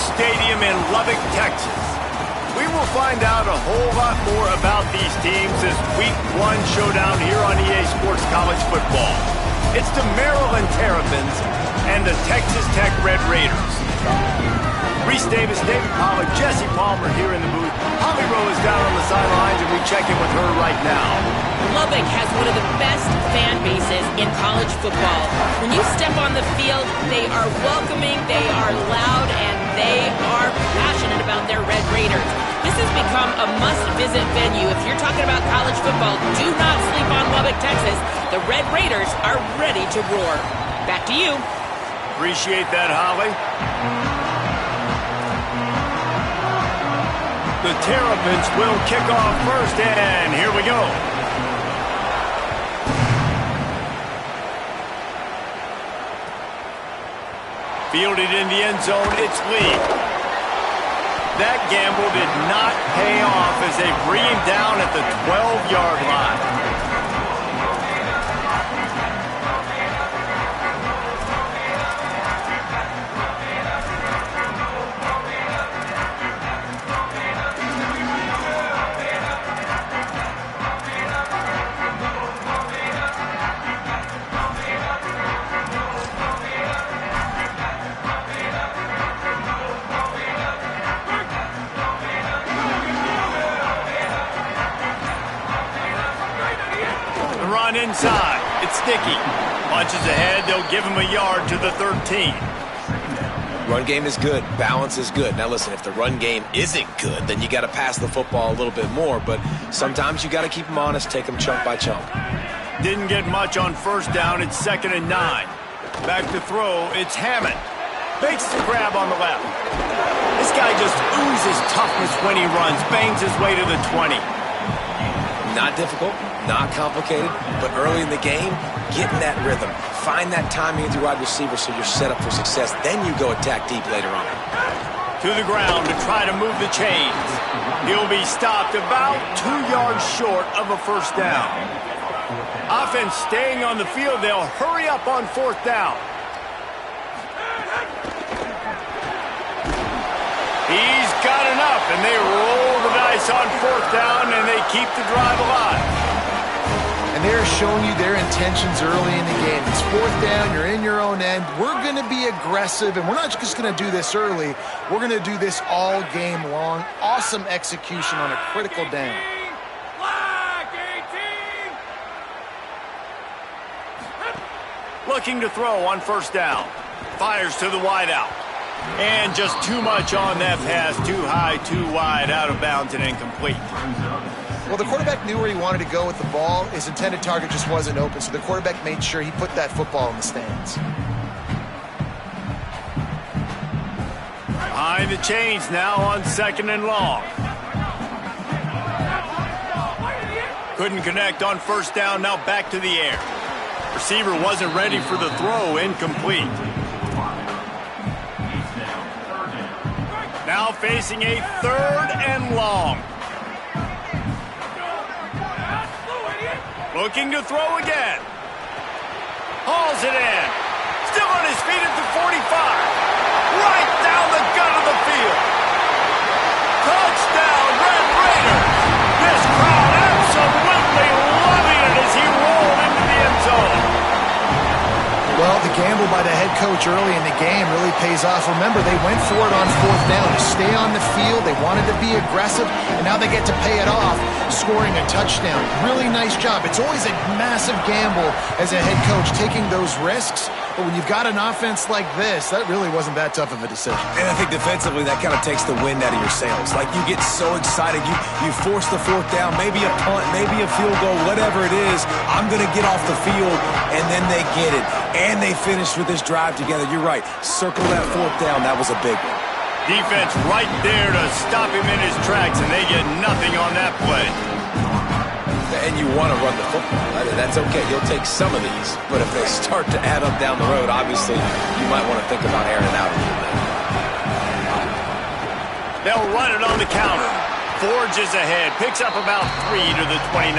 Stadium in Lubbock, Texas. We will find out a whole lot more about these teams this Week 1 showdown here on EA Sports College Football. It's the Maryland Terrapins and the Texas Tech Red Raiders. Reese Davis, David Pollack, Jesse Palmer here in the booth. Holly Rowe is down on the sidelines, and we check in with her right now. Lubbock has one of the best fan bases in college football. When you step on the field, they are welcoming, they are loud, and they are passionate about their Red Raiders. This has become a must-visit venue. If you're talking about college football, do not sleep on Lubbock, Texas. The Red Raiders are ready to roar. Back to you. Appreciate that, Holly. The Terrapins will kick off first, and here we go. Fielded in the end zone, it's Lee. That gamble did not pay off as they bring him down at the 12-yard line. Inside, it's Sticky. Punches ahead, they'll give him a yard to the 13. Run game is good, balance is good. Now listen, if the run game isn't good, then you got to pass the football a little bit more, but sometimes you got to keep them honest, take them chunk by chunk. Didn't get much on first down, it's 2nd and 9. Back to throw, it's Hammond. Fakes the grab on the left. This guy just oozes toughness when he runs, bangs his way to the 20. Not difficult, not complicated, but early in the game, get in that rhythm. Find that timing with your wide receiver so you're set up for success. Then you go attack deep later on. To the ground to try to move the chains. He'll be stopped about 2 yards short of a first down. Offense staying on the field. They'll hurry up on 4th down. He's got enough, and they roll the dice on 4th down, and they keep the drive alive. And they're showing you their intentions early in the game. It's 4th down, you're in your own end. We're going to be aggressive, and we're not just going to do this early. We're going to do this all game long. Awesome execution on a critical down. Looking to throw on 1st down. Fires to the wideout. And just too much on that pass. Too high, too wide, out of bounds, and incomplete. Well, the quarterback knew where he wanted to go with the ball. His intended target just wasn't open, so the quarterback made sure he put that football in the stands. Behind the chains now on 2nd and long. Couldn't connect on 1st down, now back to the air. Receiver wasn't ready for the throw, incomplete. Now facing a 3rd and long. Looking to throw again. Hauls it in. Still on his feet at the 45. Right down the gut of the field. Touchdown, Red Raiders. This crowd absolutely loving it as he rolled into the end zone. Well, the gamble by the head coach early in the game really pays off. Remember, they went for it on 4th down to stay on the field. They wanted to be aggressive, and now they get to pay it off, scoring a touchdown. Really nice job. It's always a massive gamble as a head coach, taking those risks. But when you've got an offense like this, that really wasn't that tough of a decision. And I think defensively, that kind of takes the wind out of your sails. Like, you get so excited. You force the 4th down, maybe a punt, maybe a field goal, whatever it is. I'm going to get off the field, and then they get it. And they finished with this drive together. You're right. Circle that 4th down. That was a big one. Defense right there to stop him in his tracks, and they get nothing on that play. And you want to run the football. That's okay. You'll take some of these. But if they start to add up down the road, obviously, you might want to think about airing it out a little bit. They'll run it on the counter. Forges ahead. Picks up about 3 to the 29.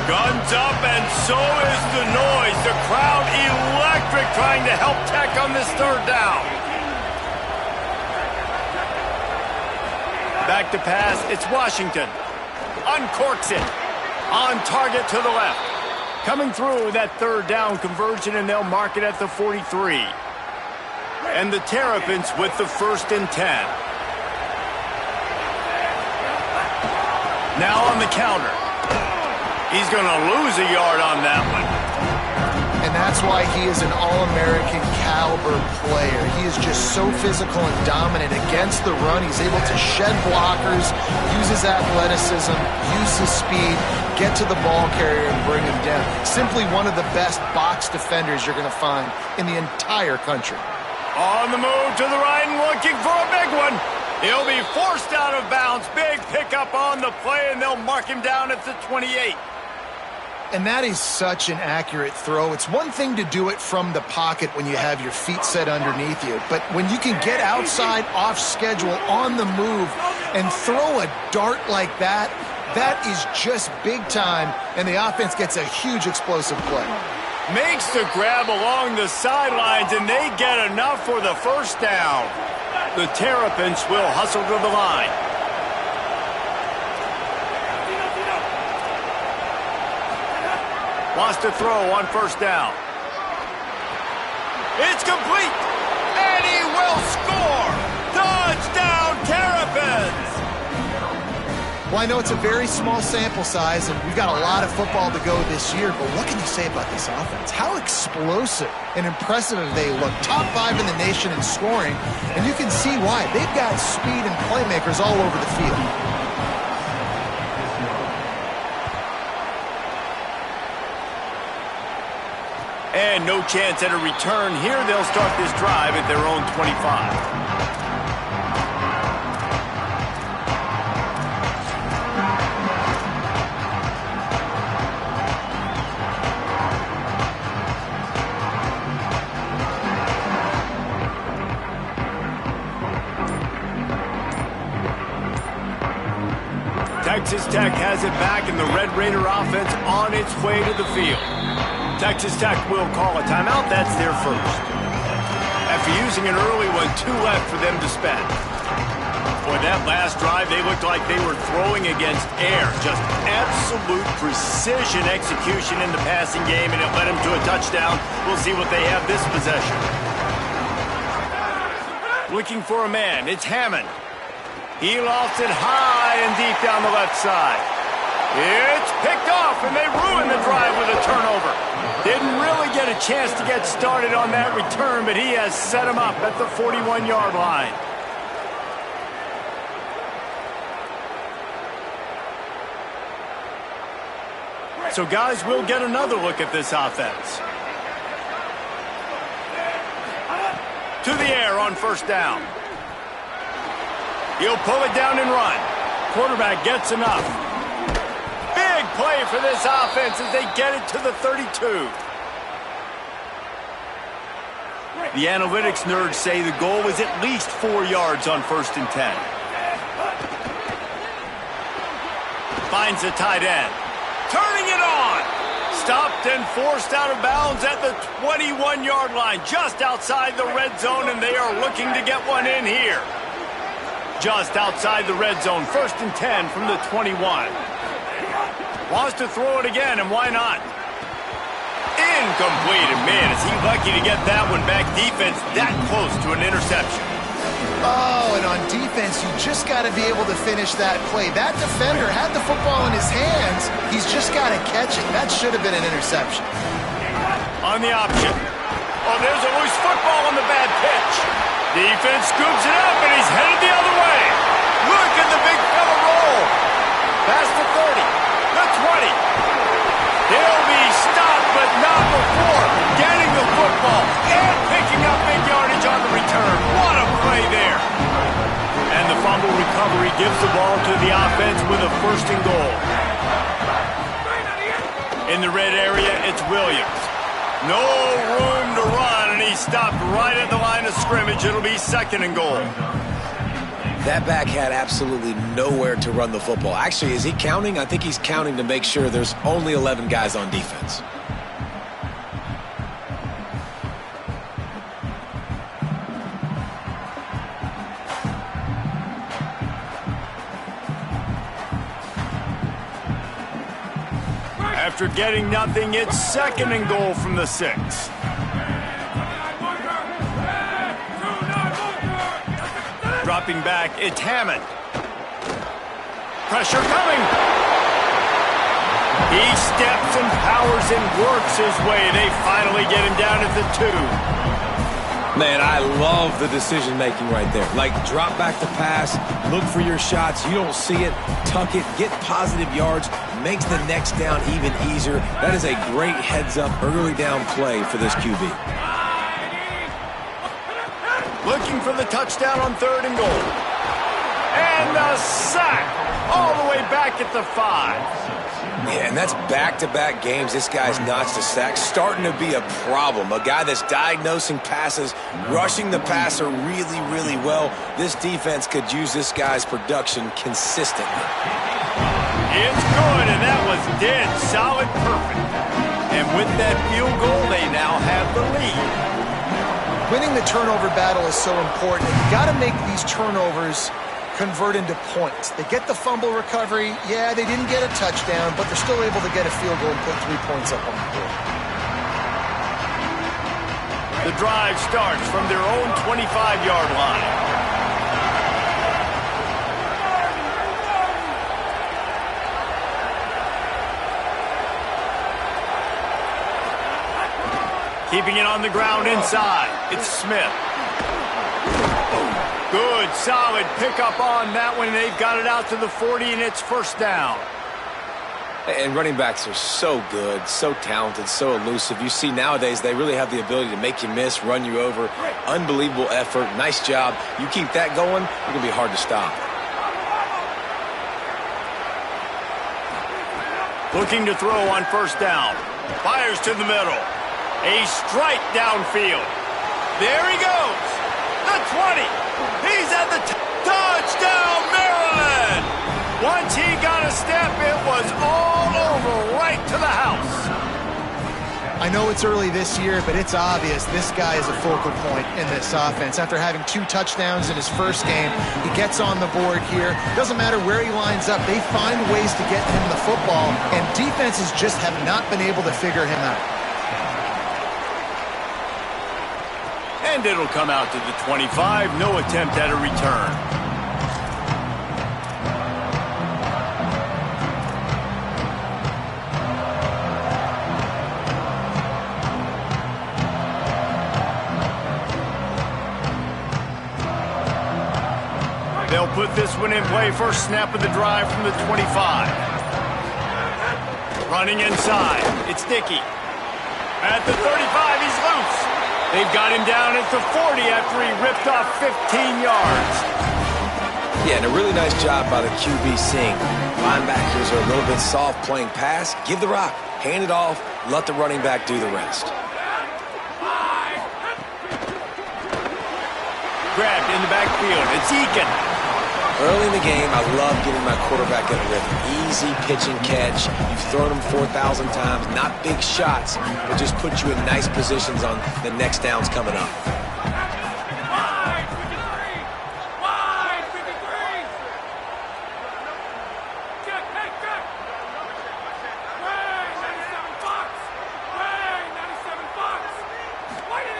Guns up, and so is the noise. The crowd electric trying to help Tech on this third down. Back to pass, it's Washington. Uncorks it. On target to the left. Coming through that third down conversion, and they'll mark it at the 43. And the Terrapins with the 1st and 10. Now on the counter. He's going to lose a yard on that one. And that's why he is an All-American caliber player. He is just so physical and dominant against the run. He's able to shed blockers, use his athleticism, use his speed, get to the ball carrier and bring him down. Simply one of the best box defenders you're going to find in the entire country. On the move to the right and looking for a big one. He'll be forced out of bounds. Big pickup on the play, and they'll mark him down at the 28. And that is such an accurate throw. It's one thing to do it from the pocket when you have your feet set underneath you, but when you can get outside, off schedule, on the move, and throw a dart like that, that is just big time, and the offense gets a huge explosive play. Makes the grab along the sidelines, and they get enough for the first down. The Terrapins will hustle to the line. Wants to throw on first down. It's complete, and he will score. Touchdown, Terrapins! Well, I know it's a very small sample size, and we've got a lot of football to go this year, but what can you say about this offense? How explosive and impressive they look. Top 5 in the nation in scoring, and you can see why. They've got speed and playmakers all over the field. And no chance at a return here. They'll start this drive at their own 25. Texas Tech has it back, and the Red Raider offense on its way to the field. Texas Tech will call a timeout. That's their first. After using an early one, 2 left for them to spend. For that last drive, they looked like they were throwing against air. Just absolute precision execution in the passing game, and it led them to a touchdown. We'll see what they have this possession. Looking for a man. It's Hammond. He lost it high and deep down the left side. It's picked off, and they ruin the drive with a turnover. Didn't really get a chance to get started on that return, but he has set him up at the 41-yard line. So, guys, we'll get another look at this offense. To the air on first down. He'll pull it down and run. Quarterback gets enough. Big play for this offense as they get it to the 32. The analytics nerds say the goal was at least 4 yards on 1st and 10. Finds the tight end. Turning it on. Stopped and forced out of bounds at the 21-yard line, just outside the red zone, and they are looking to get one in here. Just outside the red zone, 1st and 10 from the 21. Wants to throw it again, and why not? Incomplete, and man, is he lucky to get that one back. Defense that close to an interception. Oh, and on defense, you just got to be able to finish that play. That defender had the football in his hands. He's just got to catch it. That should have been an interception. On the option. Oh, there's a loose football on the bad pitch. Defense scoops it up, and he's headed the other way. Look at the big fella roll. Past the 30, the 20. He'll be stopped, but not before getting the football and picking up big yardage on the return. What a play there. And the fumble recovery gives the ball to the offense with a 1st and goal. In the red area, it's Williams. No room to run, and he stopped right at the line of scrimmage. It'll be 2nd and goal. That back had absolutely nowhere to run the football. Actually, is he counting? I think he's counting to make sure there's only 11 guys on defense. After getting nothing, it's 2nd and goal from the 6. Dropping back, it's Hammond. Pressure coming. He steps and powers and works his way. They finally get him down at the 2. Man, I love the decision-making right there. Like, drop back the pass, look for your shots. You don't see it, tuck it, get positive yards, makes the next down even easier. That is a great heads-up, early down play for this QB. Looking for the touchdown on 3rd and goal. And the sack all the way back at the 5. Yeah, and that's back-to-back games. This guy's notched a sack, starting to be a problem. A guy that's diagnosing passes, rushing the passer really, really well. This defense could use this guy's production consistently. It's good, and that was dead solid perfect. And with that field goal, they now have the lead. Winning the turnover battle is so important. You got to make these turnovers convert into points. They get the fumble recovery. Yeah, they didn't get a touchdown, but they're still able to get a field goal and put 3 points up on the board. The drive starts from their own 25-yard line. Keeping it on the ground inside. It's Smith. Good, solid pickup on that one. They've got it out to the 40, and it's 1st down. And running backs are so good, so talented, so elusive. You see nowadays they really have the ability to make you miss, run you over. Unbelievable effort. Nice job. You keep that going, it's going to be hard to stop. Looking to throw on 1st down. Fires to the middle. A strike downfield. There he goes. The 20. He's at the touchdown, Maryland. Once he got a step, it was all over right to the house. I know it's early this year, but it's obvious this guy is a focal point in this offense. After having 2 touchdowns in his first game, he gets on the board here. Doesn't matter where he lines up, they find ways to get him the football, and defenses just have not been able to figure him out. And it'll come out to the 25. No attempt at a return. They'll put this one in play. First snap of the drive from the 25. Running inside. It's Dickey. At the 35, he's loose. They've got him down at the 40 after he ripped off 15 yards. Yeah, and a really nice job by the QB seeing. Linebackers are a little bit soft playing pass. Give the rock, hand it off, let the running back do the rest. Grabbed in the backfield. It's Eakin. Early in the game, I love getting my quarterback in a rhythm. Easy pitch and catch. You've thrown them 4,000 times. Not big shots, but just put you in nice positions on the next downs coming up.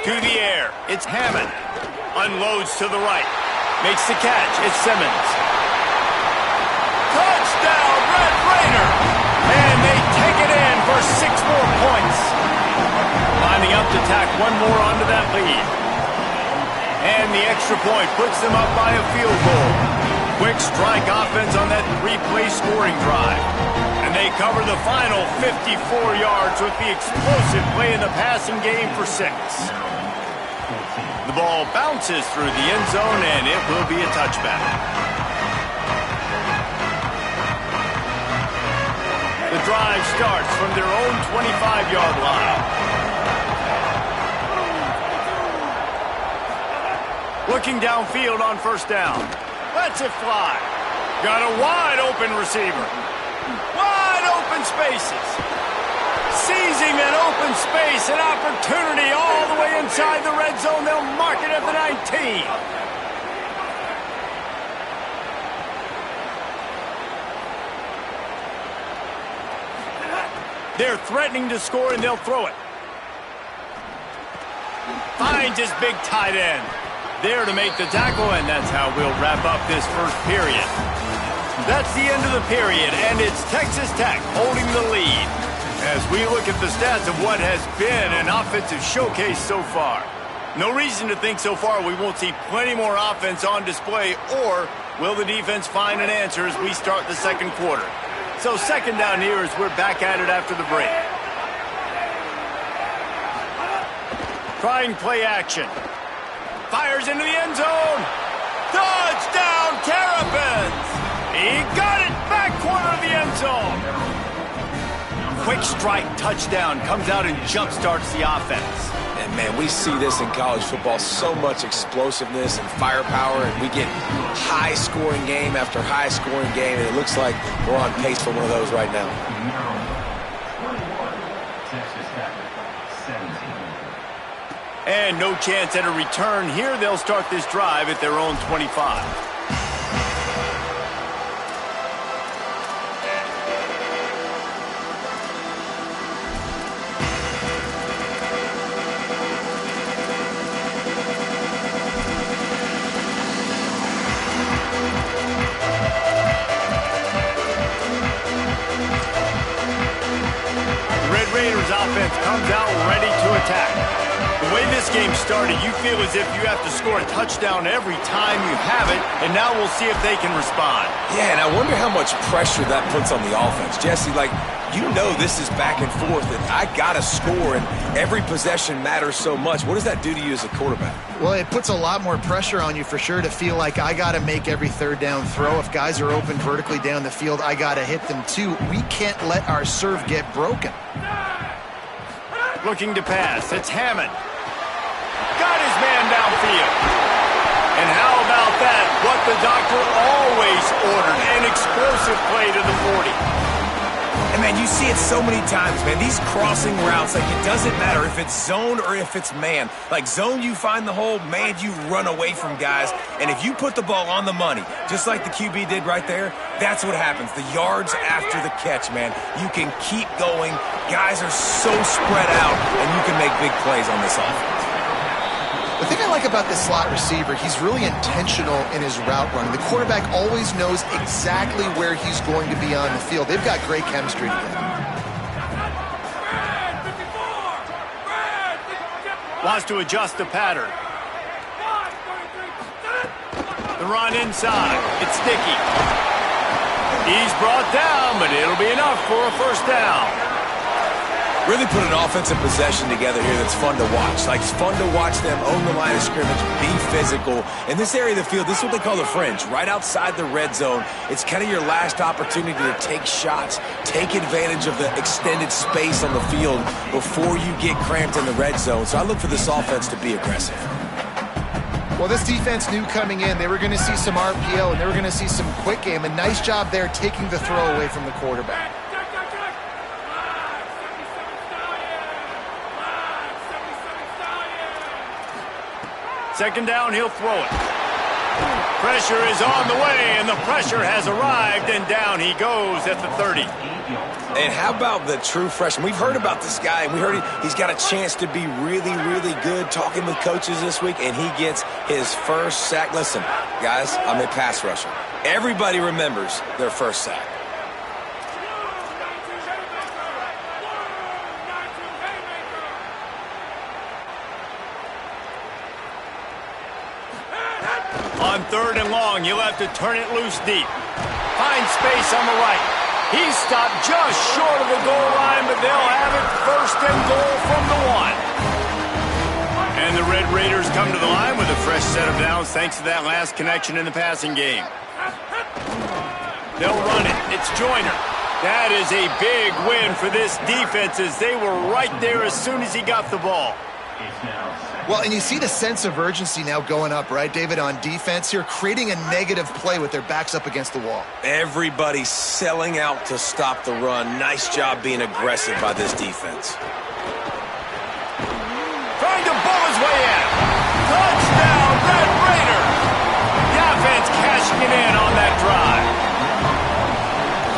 To the air. It's Hammond. Unloads to the right. Makes the catch. It's Simmons. Touchdown, Red Raider! And they take it in for 6 more points. Lining up to tack one more onto that lead. And the extra point puts them up by a field goal. Quick strike offense on that 3-play scoring drive. And they cover the final 54 yards with the explosive play in the passing game for 6. The ball bounces through the end zone, and it will be a touchback. The drive starts from their own 25-yard line. Looking downfield on 1st down. Lets it fly. Got a wide open receiver. Wide open spaces. Seizing that open space, an opportunity all the way inside the red zone. They'll mark it at the 19. They're threatening to score, and they'll throw it. Finds his big tight end. There to make the tackle, and that's how we'll wrap up this first period. That's the end of the period, and it's Texas Tech holding the lead. As we look at the stats of what has been an offensive showcase so far. No reason to think so far we won't see plenty more offense on display, or will the defense find an answer as we start the second quarter? So second down here as we're back at it after the break. Trying play action. Fires into the end zone. Touchdown, Terrapins! He got it back corner of the end zone. Quick strike touchdown comes out and jump-starts the offense. And, man, we see this in college football, so much explosiveness and firepower, and we get high-scoring game after high-scoring game, and it looks like we're on pace for one of those right now. And no chance at a return here. They'll start this drive at their own 25. Offense comes out ready to attack. The way this game started, you feel as if you have to score a touchdown every time you have it, and now we'll see if they can respond. Yeah, and I wonder how much pressure that puts on the offense. Jesse, like, you know this is back and forth, and I got to score, and every possession matters so much. What does that do to you as a quarterback? Well, it puts a lot more pressure on you for sure to feel like I got to make every third down throw. If guys are open vertically down the field, I got to hit them too. We can't let our serve get broken. Looking to pass. It's Hammond. Got his man downfield. And how about that? What the doctor always ordered. An explosive play to the 40. And, man, you see it so many times, man. These crossing routes, like, it doesn't matter if it's zone or if it's man. Like, zone, you find the hole. Man, you run away from guys. And if you put the ball on the money, just like the QB did right there, that's what happens. The yards after the catch, man. You can keep going. Guys are so spread out, and you can make big plays on this offense. The thing I like about this slot receiver, he's really intentional in his route running. The quarterback always knows exactly where he's going to be on the field. They've got great chemistry together. Wants to adjust the pattern. The run inside. It's sticky. He's brought down, but it'll be enough for a first down. Really put an offensive possession together here that's fun to watch. Like, it's fun to watch them own the line of scrimmage, be physical. In this area of the field, this is what they call the fringe, right outside the red zone. It's kind of your last opportunity to take shots, take advantage of the extended space on the field before you get cramped in the red zone. So I look for this offense to be aggressive. Well, this defense knew coming in they were going to see some RPO and they were going to see some quick game. A nice job there taking the throw away from the quarterback. Second down, he'll throw it. Pressure is on the way, and the pressure has arrived, and down he goes at the 30. And how about the true freshman? We've heard about this guy, and we heard he's got a chance to be really, really good. Talking with coaches this week, and he gets his first sack. Listen, guys, I'm a pass rusher. Everybody remembers their first sack. On third and long, you'll have to turn it loose deep. Find space on the right. He's stopped just short of the goal line, but they'll have it first and goal from the 1. And the Red Raiders come to the line with a fresh set of downs thanks to that last connection in the passing game. They'll run it. It's Joyner. That is a big win for this defense as they were right there as soon as he got the ball. Well, and you see the sense of urgency now going up, right, David, on defense here, creating a negative play with their backs up against the wall. Everybody's selling out to stop the run. Nice job being aggressive by this defense. Trying to bull his way in. Touchdown, Red Raiders! The offense cashing it in on that drive.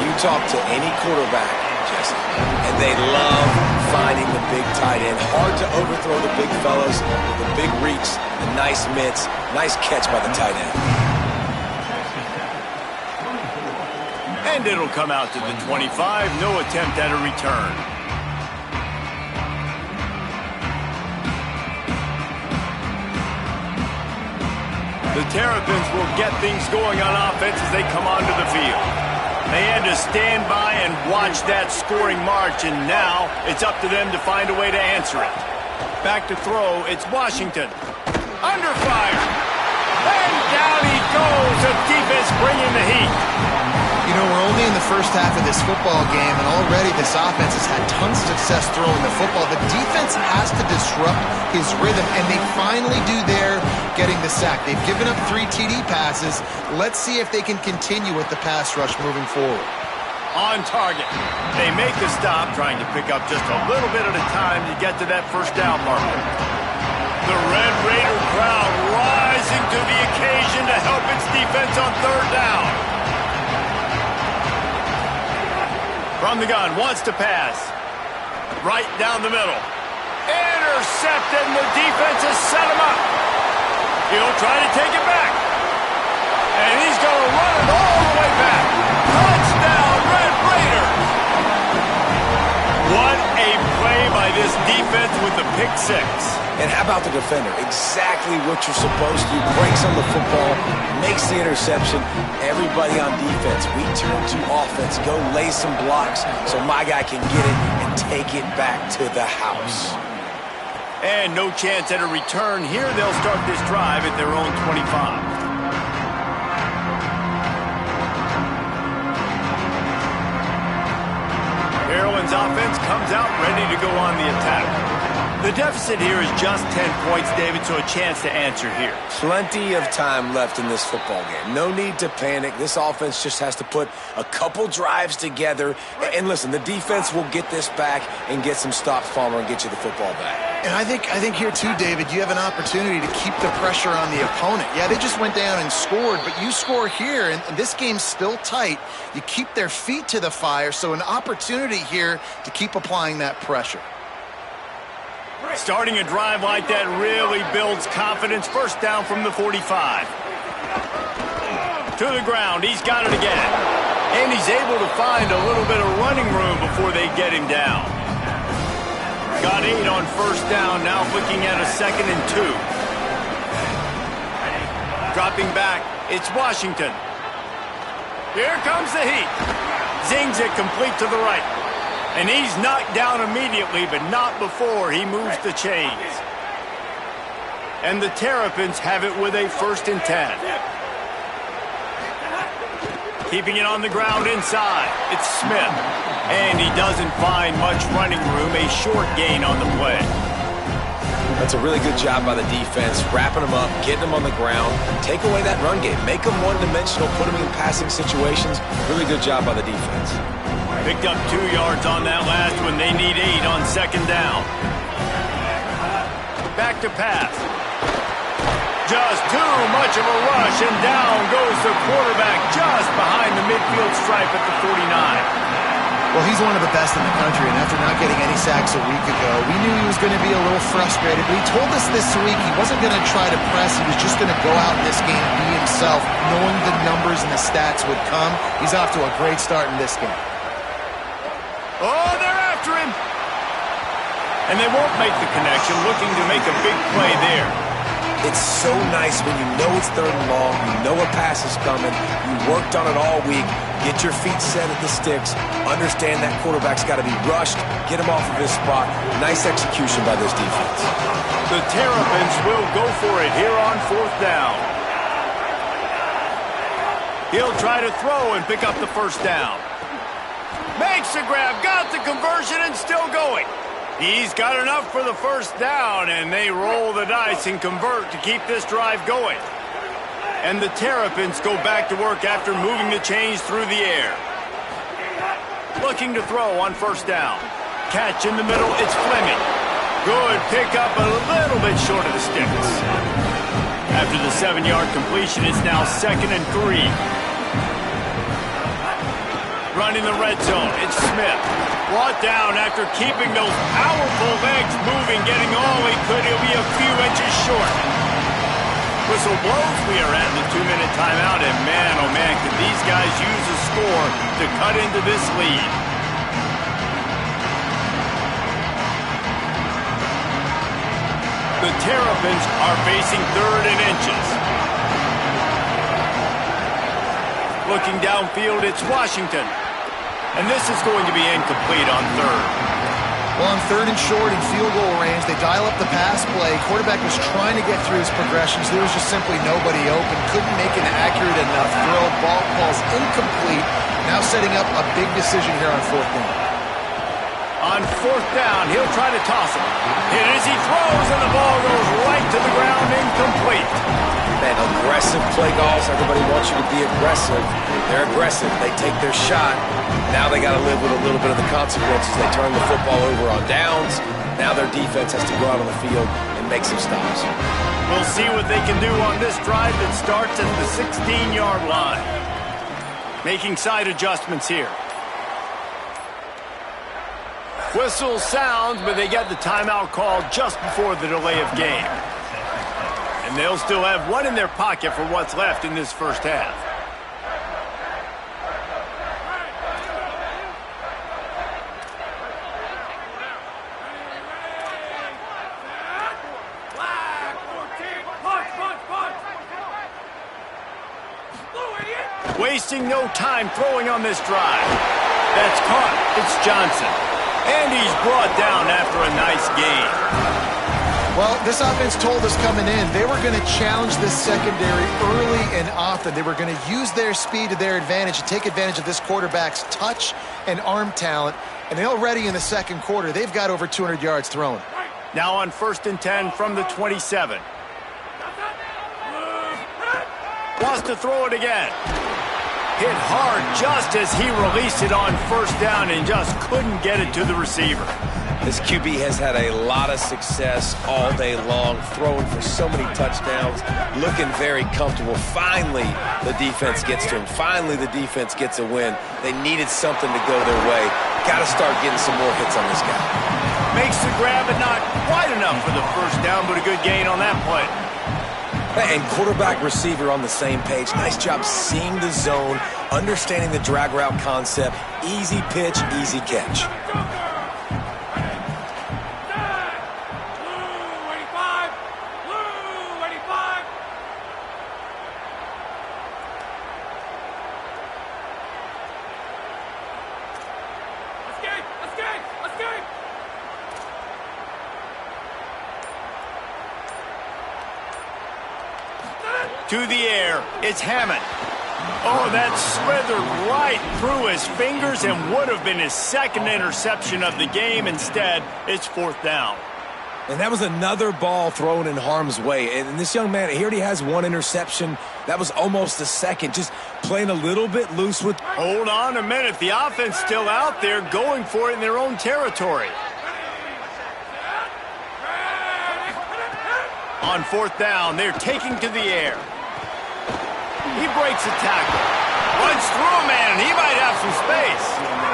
You talk to any quarterback, Jesse, and they love finding the big tight end. Hard to overthrow the big fellas with the big reach, the nice mitts, nice catch by the tight end. And it'll come out to the 25. No attempt at a return. The Terrapins will get things going on offense as they come onto the field. They had to stand by and watch that scoring march, and now it's up to them to find a way to answer it. Back to throw, it's Washington. Under fire. And down he goes. The defense bringing the heat. You know, we're only in the first half of this football game, and already this offense has had tons of success throwing the football. The defense has to disrupt his rhythm, and they finally do there, getting the sack. They've given up 3 TD passes. Let's see if they can continue with the pass rush moving forward. On target. They make the stop, trying to pick up just a little bit at a time to get to that first down marker. The Red Raider crowd rising to the occasion to help its defense on third down. From the gun, wants to pass. Right down the middle. Intercepted, and the defense has set him up. He'll try to take it back. And he's going to run it all the way back. Touchdown, Red Raiders! What a play by this defense with the pick six. And how about the defender? Exactly what you're supposed to do. Breaks on the football, makes the interception. Everybody on defense, we turn to offense. Go lay some blocks so my guy can get it and take it back to the house. And no chance at a return. Here they'll start this drive at their own 25. Maryland's offense comes out ready to go on the attack. The deficit here is just 10 points, David, so a chance to answer here. Plenty of time left in this football game. No need to panic. This offense just has to put a couple drives together. And listen, the defense will get this back and get some stops, Palmer, and get you the football back. And I think here too, David, you have an opportunity to keep the pressure on the opponent. Yeah, they just went down and scored, but you score here, and this game's still tight. You keep their feet to the fire, so an opportunity here to keep applying that pressure. Starting a drive like that really builds confidence. First down from the 45. To the ground. He's got it again. And he's able to find a little bit of running room before they get him down. Got 8 on first down. Now looking at a 2nd and 2. Dropping back. It's Washington. Here comes the heat. Zings it complete to the right. And he's knocked down immediately, but not before he moves the chains. And the Terrapins have it with a 1st and 10. Keeping it on the ground inside. It's Smith. And he doesn't find much running room. A short gain on the play. That's a really good job by the defense, wrapping them up, getting them on the ground, take away that run game, make them one-dimensional, put them in passing situations. Really good job by the defense. Picked up 2 yards on that last one. They need 8 on 2nd down. Back to pass. Just too much of a rush, and down goes the quarterback just behind the midfield stripe at the 49. Well, he's one of the best in the country, and after not getting any sacks a week ago, we knew he was going to be a little frustrated. But he told us this week he wasn't going to try to press. He was just going to go out in this game and be himself, knowing the numbers and the stats would come. He's off to a great start in this game. Oh, they're after him. And they won't make the connection, looking to make a big play there. It's so nice when you know it's 3rd and long, you know a pass is coming, you worked on it all week, get your feet set at the sticks, understand that quarterback's got to be rushed, get him off of his spot. Nice execution by this defense. The Terrapins will go for it here on 4th down. He'll try to throw and pick up the 1st down. Makes the grab, got the conversion, and still going. He's got enough for the first down, and they roll the dice and convert to keep this drive going. And the Terrapins go back to work after moving the chains through the air. Looking to throw on first down. Catch in the middle, it's Fleming. Good pickup, a little bit short of the sticks. After the 7-yard completion, it's now 2nd and 3. Running the red zone, it's Smith. Brought down after keeping those powerful legs moving, getting all he could. He'll be a few inches short. Whistle blows, we are at the 2-minute timeout, and man, oh man, could these guys use a score to cut into this lead. The Terrapins are facing 3rd and inches. Looking downfield, it's Washington. And this is going to be incomplete on 3rd. Well, on 3rd and short and field goal range, they dial up the pass play. Quarterback was trying to get through his progressions. There was just simply nobody open. Couldn't make an accurate enough throw. Ball falls incomplete. Now setting up a big decision here on 4th down. On 4th down, he'll try to toss it. Hit as he throws, and the ball goes right to the ground, incomplete. Man, aggressive play calls. Everybody wants you to be aggressive. They're aggressive. They take their shot. Now they got to live with a little bit of the consequences. They turn the football over on downs. Now their defense has to go out on the field and make some stops. We'll see what they can do on this drive that starts at the 16-yard line. Making side adjustments here. Whistle sounds, but they get the timeout call just before the delay of game. And they'll still have one in their pocket for what's left in this first half. Wasting no time throwing on this drive. That's caught. It's Johnson. And he's brought down after a nice gain. Well, this offense told us coming in they were going to challenge this secondary early and often. They were going to use their speed to their advantage and take advantage of this quarterback's touch and arm talent. And already in the 2nd quarter, they've got over 200 yards thrown. Now on 1st and 10 from the 27. Wants to throw it again. Hit hard just as he released it on 1st down and just couldn't get it to the receiver. This QB has had a lot of success all day long, throwing for so many touchdowns, looking very comfortable. Finally, the defense gets to him. Finally, the defense gets a win. They needed something to go their way. Got to start getting some more hits on this guy. Makes the grab, but not quite enough for the 1st down, but a good gain on that play. And quarterback receiver on the same page. Nice job seeing the zone, understanding the drag route concept. Easy pitch, easy catch. To the air, it's Hammond. Oh, that slithered right through his fingers and would have been his 2nd interception of the game. Instead, it's 4th down. And that was another ball thrown in harm's way. And this young man, he already has 1 interception. That was almost a 2nd. Just playing a little bit loose with... Hold on a minute. The offense still out there going for it in their own territory. On 4th down, they're taking to the air. He breaks a tackle. Runs through a man. He might have some space.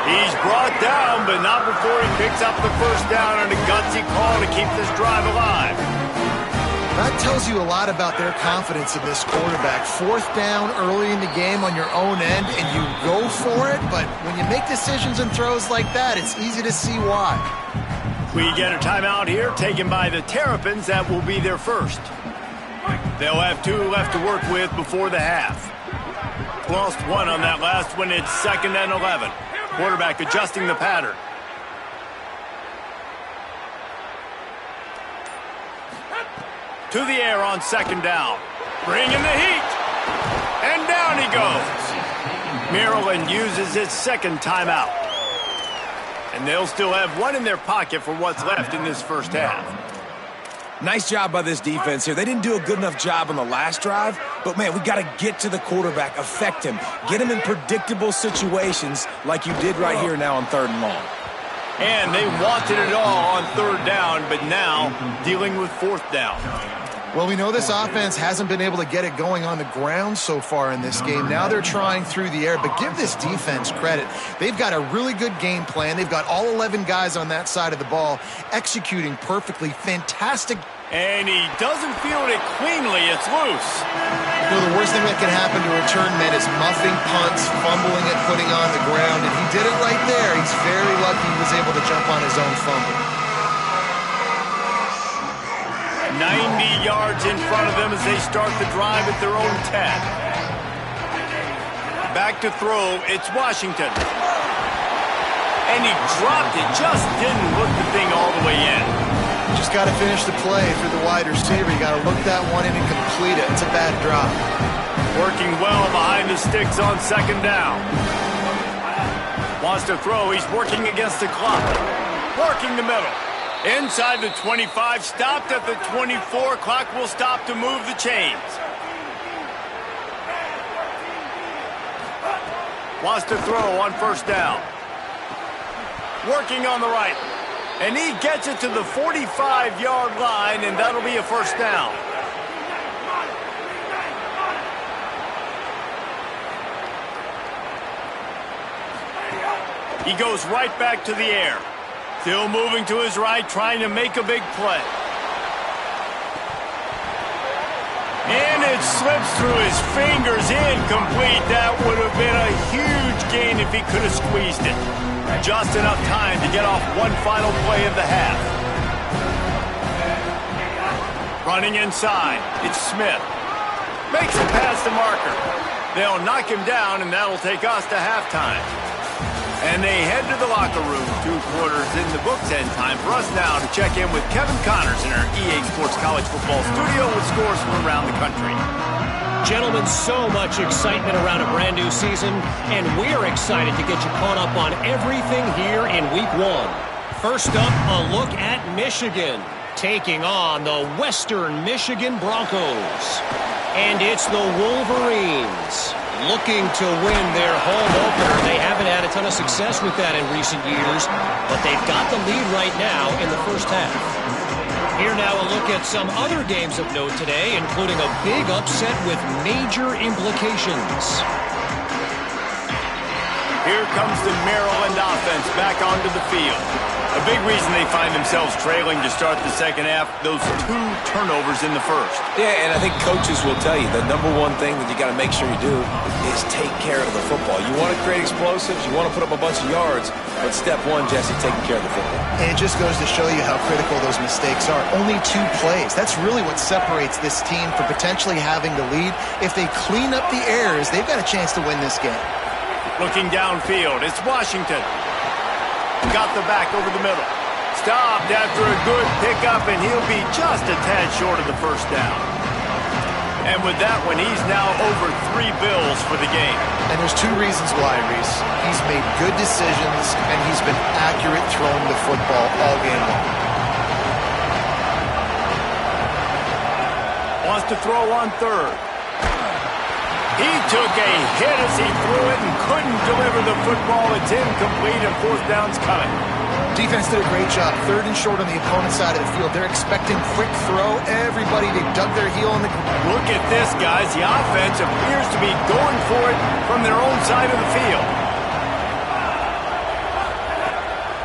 He's brought down, but not before he picks up the 1st down and a gutsy call to keep this drive alive. That tells you a lot about their confidence in this quarterback. 4th down early in the game on your own end, and you go for it, but when you make decisions and throws like that, it's easy to see why. We get a timeout here taken by the Terrapins. That will be their first. They'll have 2 left to work with before the half. Lost 1 on that last one. It's 2nd and 11. Quarterback adjusting the pattern. To the air on 2nd down. Bringing the heat. And down he goes. Maryland uses its 2nd timeout. And they'll still have one in their pocket for what's left in this first half. Nice job by this defense here. They didn't do a good enough job on the last drive, but, man, we got to get to the quarterback, affect him, get him in predictable situations like you did right here now on 3rd and long. And they wanted it all on 3rd down, but now dealing with 4th down. Well, we know this offense hasn't been able to get it going on the ground so far in this game. Now they're trying through the air, but give this defense credit. They've got a really good game plan. They've got all 11 guys on that side of the ball executing perfectly. Fantastic. And he doesn't field it cleanly. It's loose. You know, the worst thing that can happen to return men is muffing punts, fumbling it, putting on the ground, and he did it right there. He's very lucky he was able to jump on his own fumble. 90 yards in front of them as they start the drive at their own 10. Back to throw, it's Washington. And he dropped it, just didn't look the thing all the way in. Just got to finish the play through the wide receiver. You got to look that one in and complete it. It's a bad drop. Working well behind the sticks on 2nd down. Wants to throw, he's working against the clock. Working the middle. Inside the 25, stopped at the 24. Clock will stop to move the chains. Wants to throw on 1st down. Working on the right. And he gets it to the 45-yard line, and that'll be a 1st down. He goes right back to the air. Still moving to his right, trying to make a big play. And it slips through his fingers, incomplete. That would have been a huge gain if he could have squeezed it. Just enough time to get off one final play of the half. Running inside, it's Smith. Makes it past the marker. They'll knock him down, and that'll take us to halftime. And they head to the locker room. 2 quarters in the books, and time for us now to check in with Kevin Connors in our EA Sports College Football studio with scores from around the country. Gentlemen, so much excitement around a brand new season, and we're excited to get you caught up on everything here in Week 1. First up, a look at Michigan, taking on the Western Michigan Broncos. And it's the Wolverines looking to win their home opener. They haven't had a ton of success with that in recent years, but they've got the lead right now in the first half. Here now a look at some other games of note today, including a big upset with major implications. Here comes the Maryland offense back onto the field. A big reason they find themselves trailing to start the second half, those 2 turnovers in the first. Yeah, and I think coaches will tell you the number one thing that you got to make sure you do is take care of the football. You want to create explosives, you want to put up a bunch of yards, but step 1, Jesse, taking care of the football. And it just goes to show you how critical those mistakes are. Only 2 plays. That's really what separates this team from potentially having the lead. If they clean up the errors, they've got a chance to win this game. Looking downfield, it's Washington. Got the back over the middle. Stopped after a good pickup, and he'll be just a tad short of the 1st down. And with that one, he's now over 3 bills for the game. And there's 2 reasons why, Reese. He's made good decisions, and he's been accurate throwing the football all game long. Wants to throw on 3rd. He took a hit as he threw it and couldn't deliver the football. It's incomplete, and 4th down's coming. Defense did a great job. 3rd and short on the opponent's side of the field. They're expecting quick throw. Everybody, they dug their heel in the... Look at this, guys. The offense appears to be going for it from their own side of the field.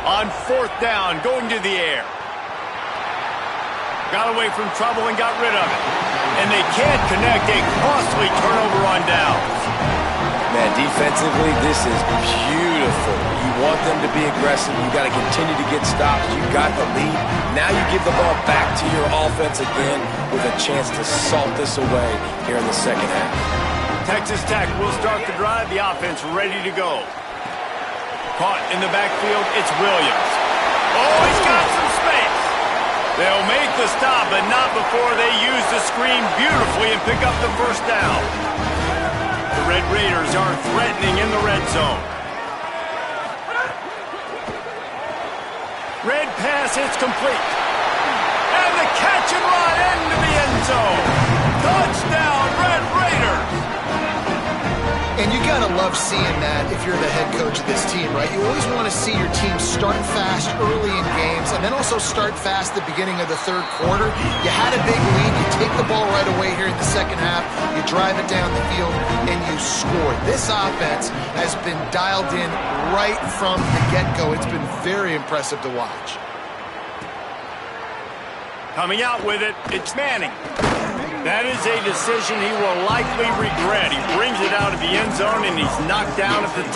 On 4th down, going to the air. Got away from trouble and got rid of it. And they can't connect a costly turnover on downs. Man, defensively, this is beautiful. You want them to be aggressive. You got to continue to get stops. You got the lead. Now you give the ball back to your offense again with a chance to salt this away here in the second half. Texas Tech will start the drive. The offense ready to go. Caught in the backfield, it's Williams. Oh, he's got some space. They'll make the stop, but not before they use the screen beautifully and pick up the 1st down. The Red Raiders are threatening in the red zone. pass is complete. And the catch and run into the end zone. Touchdown, Red Raiders. And you gotta love seeing that if you're the head coach of this team, right? You always want to see your team start fast early in games and then also start fast at the beginning of the third quarter. You had a big lead, you take the ball right away here in the second half, you drive it down the field, and you score. This offense has been dialed in right from the get-go. It's been very impressive to watch. Coming out with it, it's Manning. That is a decision he will likely regret. He brings it out of the end zone, and he's knocked down at the 10.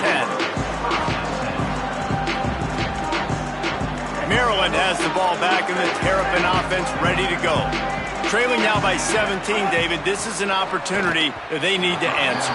Maryland has the ball back, and the Terrapin offense ready to go. Trailing now by 17, David. This is an opportunity that they need to answer.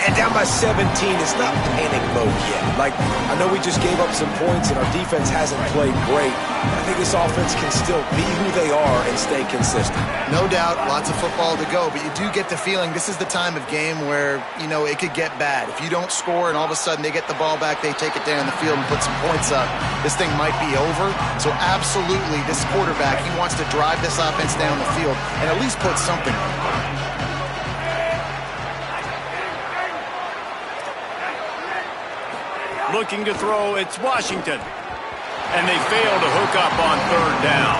And down by 17, it's not panic mode yet. Like, I know we just gave up some points, and our defense hasn't played great. I think this offense can still be who they are and stay consistent. No doubt, lots of football to go, but you do get the feeling this is the time of game where, you know, it could get bad. If you don't score and all of a sudden they get the ball back, they take it down the field and put some points up, this thing might be over. So absolutely, this quarterback, he wants to drive this offense down the field and at least put something on. Looking to throw, it's Washington. And they fail to hook up on third down.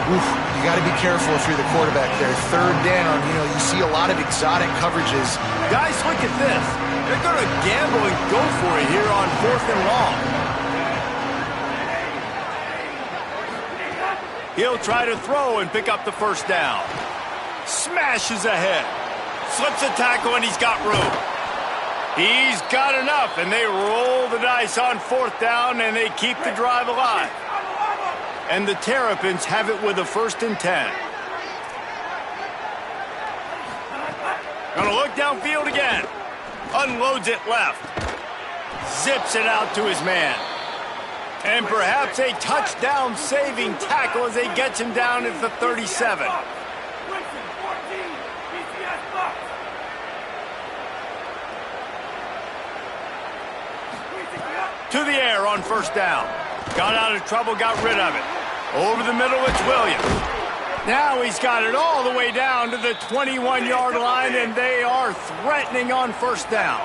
Oof, you got to be careful if you're the quarterback there. Third down, you know, you see a lot of exotic coverages. Guys, look at this. They're going to gamble and go for it here on 4th and long. He'll try to throw and pick up the first down. Smashes ahead. Slips a tackle, and he's got room. He's got enough, and they roll the dice on 4th down, and they keep the drive alive. And the Terrapins have it with a 1st and 10. Gonna look downfield again. Unloads it left. Zips it out to his man. And perhaps a touchdown-saving tackle as he gets him down at the 37. To the air on 1st down. Got out of trouble, got rid of it. Over the middle, it's Williams. Now he's got it all the way down to the 21-yard line, and they are threatening on 1st down.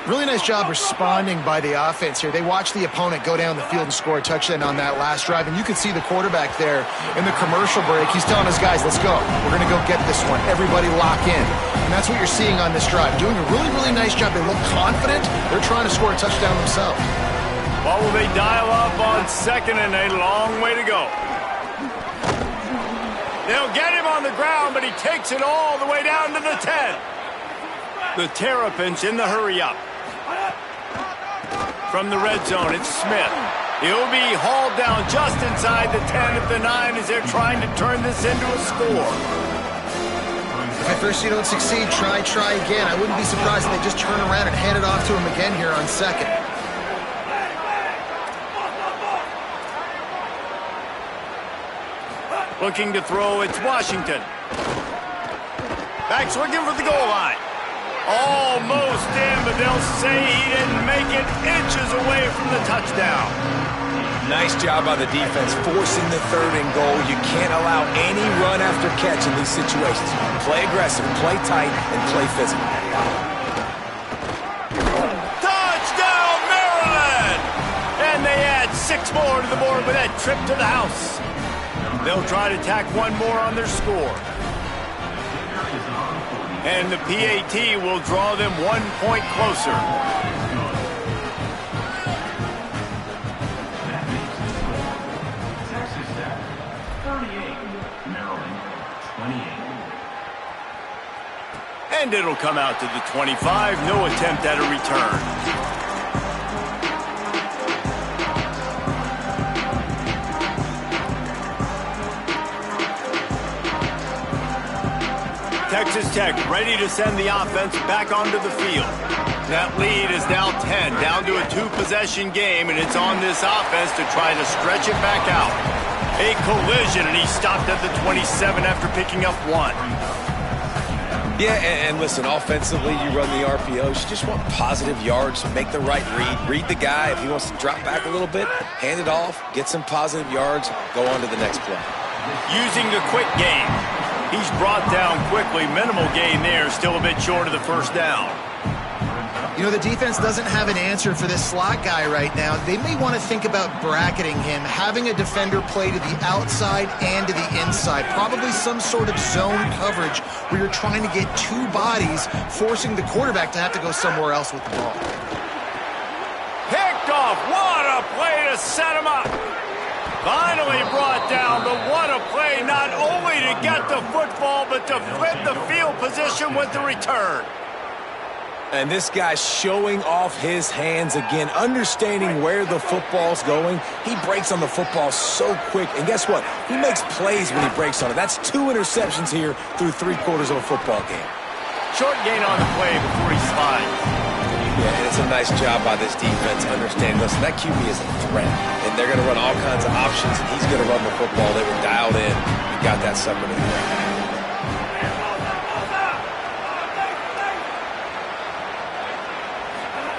Really nice job responding by the offense here. They watched the opponent go down the field and score a touchdown on that last drive, and you could see the quarterback there in the commercial break. He's telling his guys, let's go. We're going to go get this one. Everybody lock in. And that's what you're seeing on this drive. Doing a really, really nice job. They look confident. They're trying to score a touchdown themselves. Well, will they dial up on 2nd and a long way to go? They'll get him on the ground, but he takes it all the way down to the 10. The Terrapins in the hurry-up. From the red zone, it's Smith. He'll be hauled down just inside the 10 at the 9 as they're trying to turn this into a score. If at first you don't succeed, try again. I wouldn't be surprised if they just turn around and hand it off to him again here on 2nd. Looking to throw, it's Washington. Back's looking for the goal line. Almost in, but they'll say he didn't make it, inches away from the touchdown. Nice job by the defense forcing the 3rd and goal. You can't allow any run after catch in these situations. Play aggressive, play tight, and play physical. Touchdown, Maryland! And they add 6 more to the board with that trip to the house. They'll try to tack one more on their score. And the PAT will draw them 1 point closer. Texas Tech, 38, Maryland, 28. And it'll come out to the 25. No attempt at a return. Texas Tech ready to send the offense back onto the field. That lead is now 10, down to a 2-possession game, and it's on this offense to try to stretch it back out. A collision, and he stopped at the 27 after picking up 1. Yeah, and listen, offensively, you run the RPOs. You just want positive yards, make the right read the guy. If he wants to drop back a little bit, hand it off, get some positive yards, go on to the next play. Using the quick game. He's brought down quickly. Minimal gain there, still a bit short of the first down. You know, the defense doesn't have an answer for this slot guy right now. They may want to think about bracketing him, having a defender play to the outside and to the inside. Probably some sort of zone coverage where you're trying to get two bodies, forcing the quarterback to have to go somewhere else with the ball. Picked off. What a play to set him up. Finally brought down. The what a play, not only to get the football, but to flip the field position with the return. And this guy's showing off his hands again, understanding where the football's going. He breaks on the football so quick. And guess what? He makes plays when he breaks on it. That's 2 interceptions here through 3/4 of a football game. Short gain on the play before he slides. Yeah, and it's a nice job by this defense understanding, listen, that QB is a threat. And they're going to run all kinds of options, and he's going to run the football. They were dialed in and got that sucker to the ground.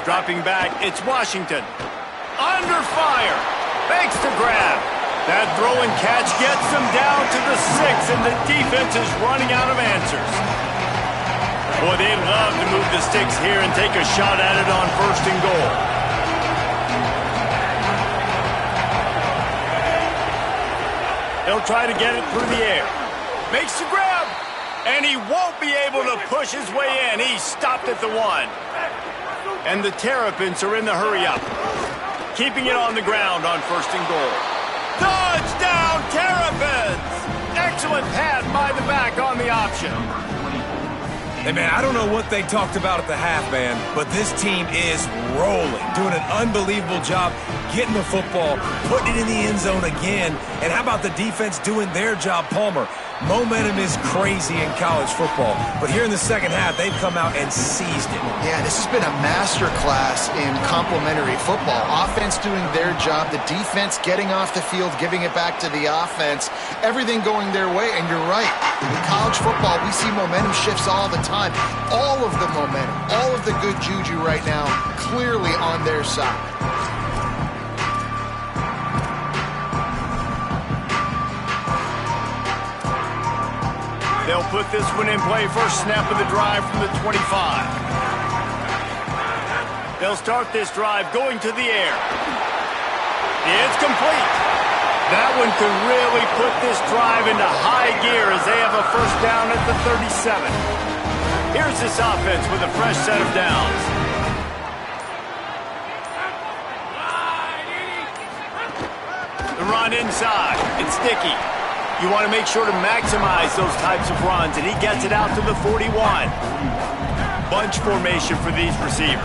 Dropping back, it's Washington. Under fire. Fakes to grab. That throw and catch gets them down to the 6, and the defense is running out of answers. Boy, they'd love to move the sticks here and take a shot at it on 1st and goal. They'll try to get it through the air. Makes the grab, and he won't be able to push his way in. He's stopped at the 1. And the Terrapins are in the hurry-up. Keeping it on the ground on 1st and goal. Touchdown, Terrapins! Excellent pass by the back on the option. Hey, man, I don't know what they talked about at the half, man, but this team is rolling, doing an unbelievable job getting the football, putting it in the end zone again. And how about the defense doing their job, Palmer? Momentum is crazy in college football, but here in the second half, they've come out and seized it. Yeah, this has been a master class in complementary football. Offense doing their job, the defense getting off the field, giving it back to the offense, everything going their way, and you're right. In college football, we see momentum shifts all the time. All of the momentum, all of the good juju right now, clearly on their side. They'll put this one in play. First snap of the drive from the 25. They'll start this drive going to the air. It's complete. That one could really put this drive into high gear as they have a first down at the 37. Here's this offense with a fresh set of downs. The run inside. It's sticky. You want to make sure to maximize those types of runs, and he gets it out to the 41. Bunch formation for these receivers.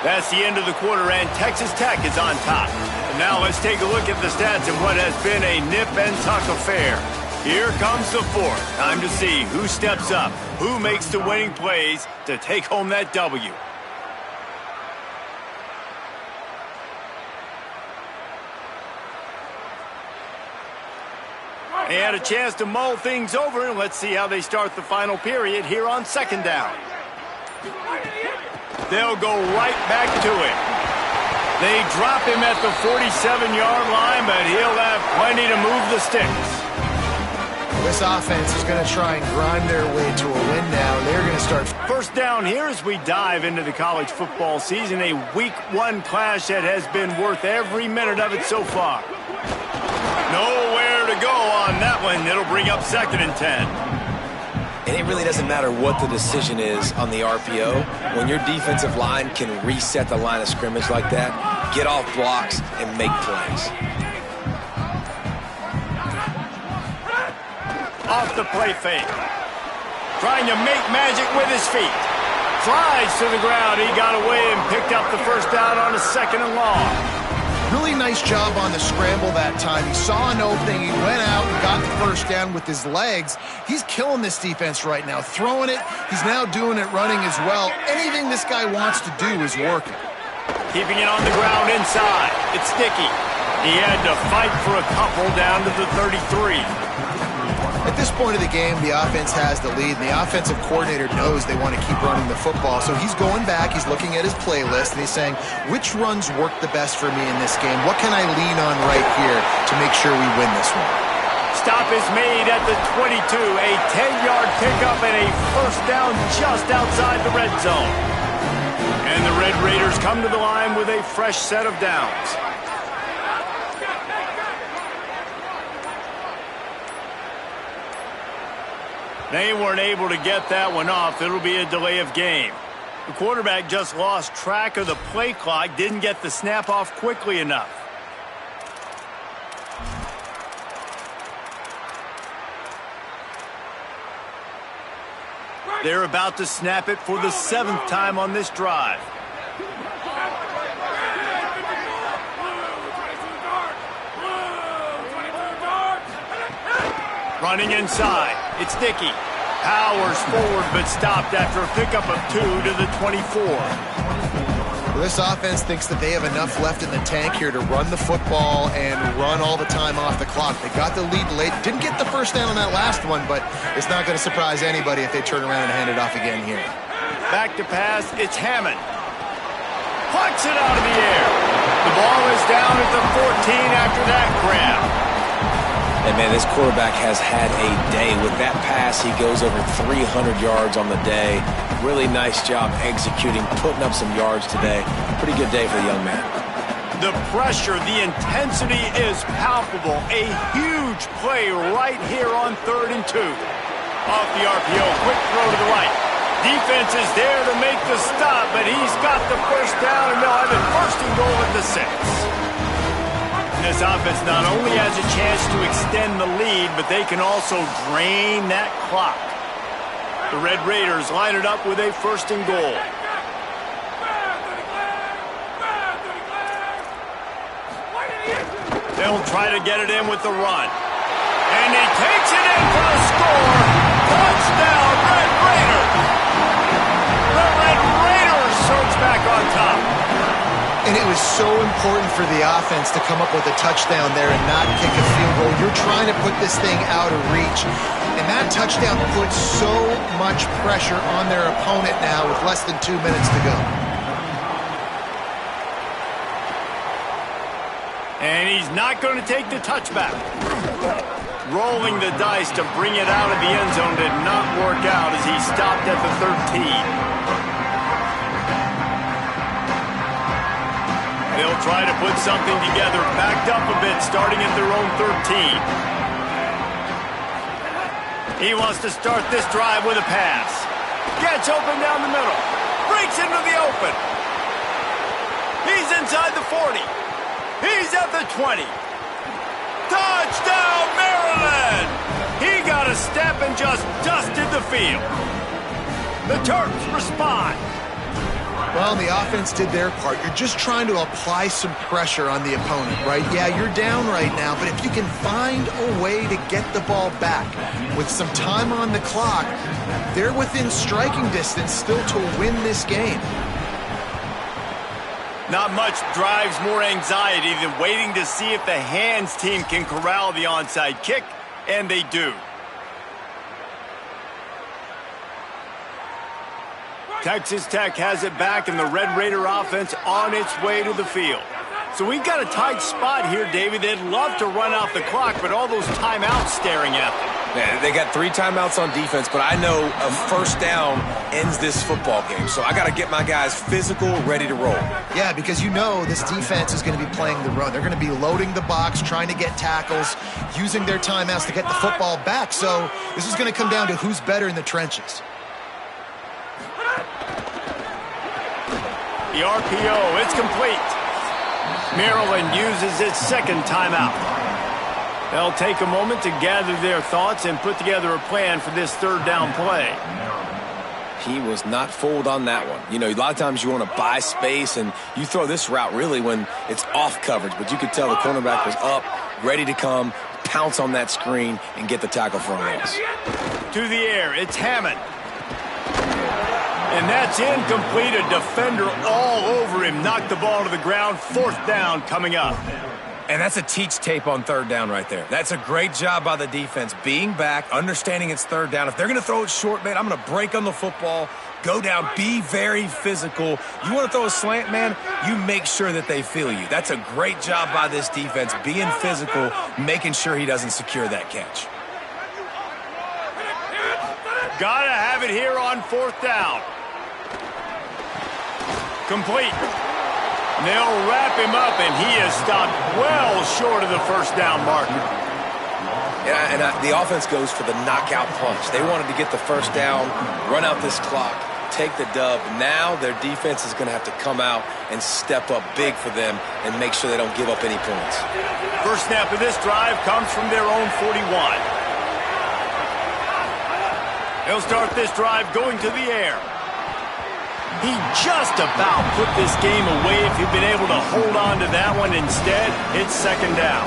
That's the end of the quarter, and Texas Tech is on top. And now let's take a look at the stats in what has been a nip-and-tuck affair. Here comes the 4th. Time to see who steps up, who makes the winning plays to take home that W. They had a chance to mull things over, and let's see how they start the final period here on 2nd down. They'll go right back to it. They drop him at the 47-yard line, but he'll have plenty to move the sticks. This offense is going to try and grind their way to a win now. They're going to start. First down here as we dive into the college football season, a Week 1 clash that has been worth every minute of it so far. Nowhere to go on that one. It'll bring up 2nd and 10. And it really doesn't matter what the decision is on the RPO. When your defensive line can reset the line of scrimmage like that, get off blocks and make plays. Off the play fake. Trying to make magic with his feet. Slides to the ground. He got away and picked up the first down on a 2nd and long. Really nice job on the scramble that time. He saw an opening. He went out and got the first down with his legs. He's killing this defense right now. Throwing it. He's now doing it running as well. Anything this guy wants to do is working. Keeping it on the ground inside. It's sticky. He had to fight for a couple down to the 33. At this point of the game, the offense has the lead, and the offensive coordinator knows they want to keep running the football. So he's going back, he's looking at his playlist, and he's saying, which runs work the best for me in this game? What can I lean on right here to make sure we win this one? Stop is made at the 22. A 10-yard pickup and a first down just outside the red zone. And the Red Raiders come to the line with a fresh set of downs. They weren't able to get that one off. It'll be a delay of game. The quarterback just lost track of the play clock, didn't get the snap off quickly enough. They're about to snap it for the 7th time on this drive. Running inside, it's Dickey. Powers forward, but stopped after a pickup of 2 to the 24. Well, this offense thinks that they have enough left in the tank here to run the football and run all the time off the clock. They got the lead late. Didn't get the first down on that last one, but it's not going to surprise anybody if they turn around and hand it off again here. Back to pass, it's Hammond. Plucks it out of the air. The ball is down at the 14 after that grab. And, man, this quarterback has had a day. With that pass, he goes over 300 yards on the day. Really nice job executing, putting up some yards today. Pretty good day for the young man. The pressure, the intensity is palpable. A huge play right here on 3rd and 2. Off the RPO, quick throw to the right. Defense is there to make the stop, but he's got the first down, and they'll have it 1st and goal at the 6. This offense not only has a chance to extend the lead, but they can also drain that clock. The Red Raiders line it up with a 1st and goal. They'll try to get it in with the run. And he takes it in for a score. Touchdown, Red Raiders! The Red Raiders surge back on top. And it was so important for the offense to come up with a touchdown there and not kick a field goal. You're trying to put this thing out of reach. And that touchdown puts so much pressure on their opponent now with less than 2 minutes to go. And he's not going to take the touchback. Rolling the dice to bring it out of the end zone did not work out as he stopped at the 13. They'll try to put something together, backed up a bit, starting at their own 13. He wants to start this drive with a pass. Gets open down the middle. Breaks into the open. He's inside the 40. He's at the 20. Touchdown, Maryland! He got a step and just dusted the field. The Terps respond. Well, the offense did their part. You're just trying to apply some pressure on the opponent, right? Yeah, you're down right now, but if you can find a way to get the ball back with some time on the clock, they're within striking distance still to win this game. Not much drives more anxiety than waiting to see if the hands team can corral the onside kick, and they do. Texas Tech has it back, and the Red Raider offense on its way to the field. So we've got a tight spot here, David. They'd love to run out the clock, but all those timeouts staring at them. Yeah, they got 3 timeouts on defense, but I know a first down ends this football game. So I got to get my guys physical, ready to roll. Yeah, because you know this defense is going to be playing the run. They're going to be loading the box, trying to get tackles, using their timeouts to get the football back. So this is going to come down to who's better in the trenches. The RPO, it's complete. Maryland uses its 2nd timeout. They'll take a moment to gather their thoughts and put together a plan for this 3rd down play. He was not fooled on that one. You know, a lot of times you want to buy space, and you throw this route really when it's off coverage. But you could tell the cornerback was up, ready to come, pounce on that screen, and get the tackle for a loss. To the air, it's Hammond. And that's incomplete. A defender all over him. Knocked the ball to the ground. 4th down coming up. And that's a teach tape on third down right there. That's a great job by the defense, being back, understanding it's third down. If they're going to throw it short, man, I'm going to break on the football, go down, be very physical. You want to throw a slant, man, you make sure that they feel you. That's a great job by this defense, being physical, making sure he doesn't secure that catch. Gotta have it here on fourth down. Complete. They'll wrap him up, and he is stopped well short of the first down marker. And the offense goes for the knockout punch. They wanted to get the first down, run out this clock, take the dub. Now their defense is going to have to come out and step up big for them and make sure they don't give up any points. First snap of this drive comes from their own 41. They'll start this drive going to the air. He just about put this game away if he'd been able to hold on to that one. Instead, it's second down.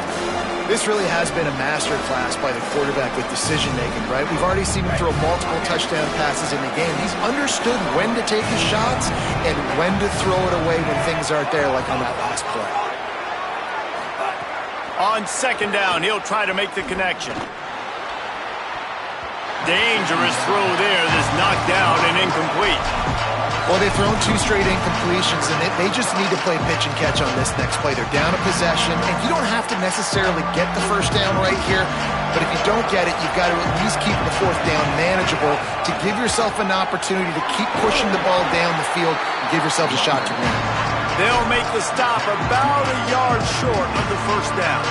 This really has been a master class by the quarterback with decision-making, right? We've already seen him throw multiple touchdown passes in the game. He's understood when to take his shots and when to throw it away when things aren't there, like on that last play. On second down, he'll try to make the connection. Dangerous throw there that's knocked down and incomplete. Well, they've thrown 2 straight incompletions, and they just need to play pitch and catch on this next play. They're down a possession, and you don't have to necessarily get the first down right here, but if you don't get it, you've got to at least keep the fourth down manageable to give yourself an opportunity to keep pushing the ball down the field and give yourself a shot to win. They'll make the stop about a yard short of the first down.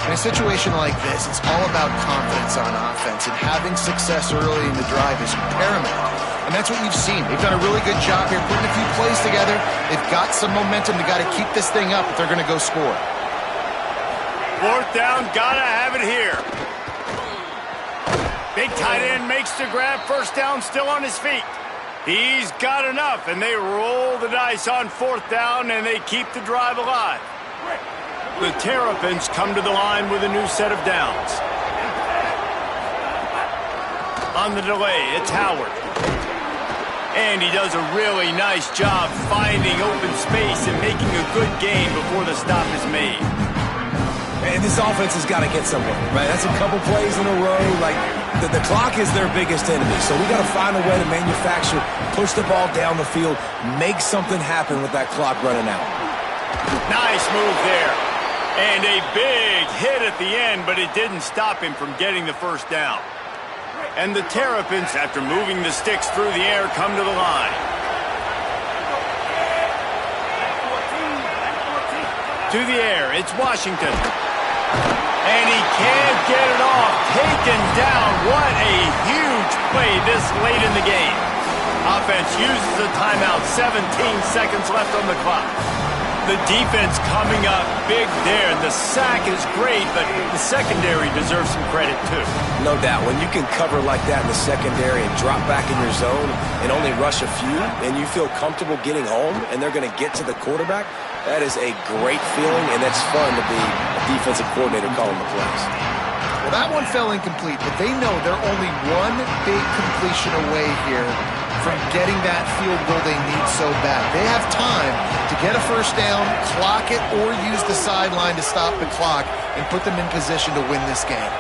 In a situation like this, it's all about confidence on offense, and having success early in the drive is paramount. And that's what you've seen. They've done a really good job here putting a few plays together. They've got some momentum. They've got to keep this thing up if they're going to go score. Fourth down, gotta have it here. Big tight end makes the grab. First down, still on his feet. He's got enough, and they roll the dice on fourth down, and they keep the drive alive. The Terrapins come to the line with a new set of downs. On the delay, it's Howard. And he does a really nice job finding open space and making a good gain before the stop is made. And this offense has got to get somewhere, right? That's a couple plays in a row. Like, the clock is their biggest enemy. So we got to find a way to manufacture, push the ball down the field, make something happen with that clock running out. Nice move there. And a big hit at the end, but it didn't stop him from getting the first down. And the Terrapins, after moving the sticks through the air, come to the line. To the air, it's Washington. And he can't get it off. Taken down. What a huge play this late in the game. Offense uses a timeout. 17 seconds left on the clock. The defense coming up big there. The sack is great, but the secondary deserves some credit too. No doubt. When you can cover like that in the secondary and drop back in your zone and only rush a few, and you feel comfortable getting home and they're going to get to the quarterback, that is a great feeling, and it's fun to be a defensive coordinator calling the plays. Well, that one fell incomplete, but they know they're only one big completion away here from getting that field goal they need so bad. They have time to get a first down, clock it, or use the sideline to stop the clock and put them in position to win this game.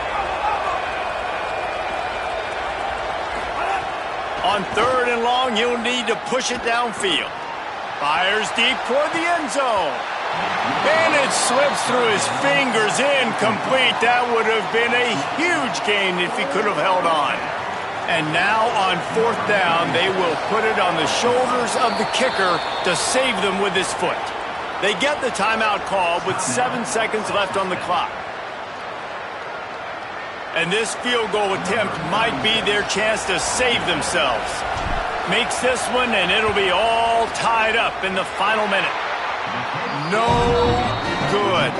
On third and long, he'll need to push it downfield. Fires deep toward the end zone. And it slips through his fingers, incomplete. That would have been a huge gain if he could have held on. And now on fourth down, they will put it on the shoulders of the kicker to save them with his foot. They get the timeout call with 7 seconds left on the clock. And this field goal attempt might be their chance to save themselves. Makes this one, and it'll be all tied up in the final minute. No good.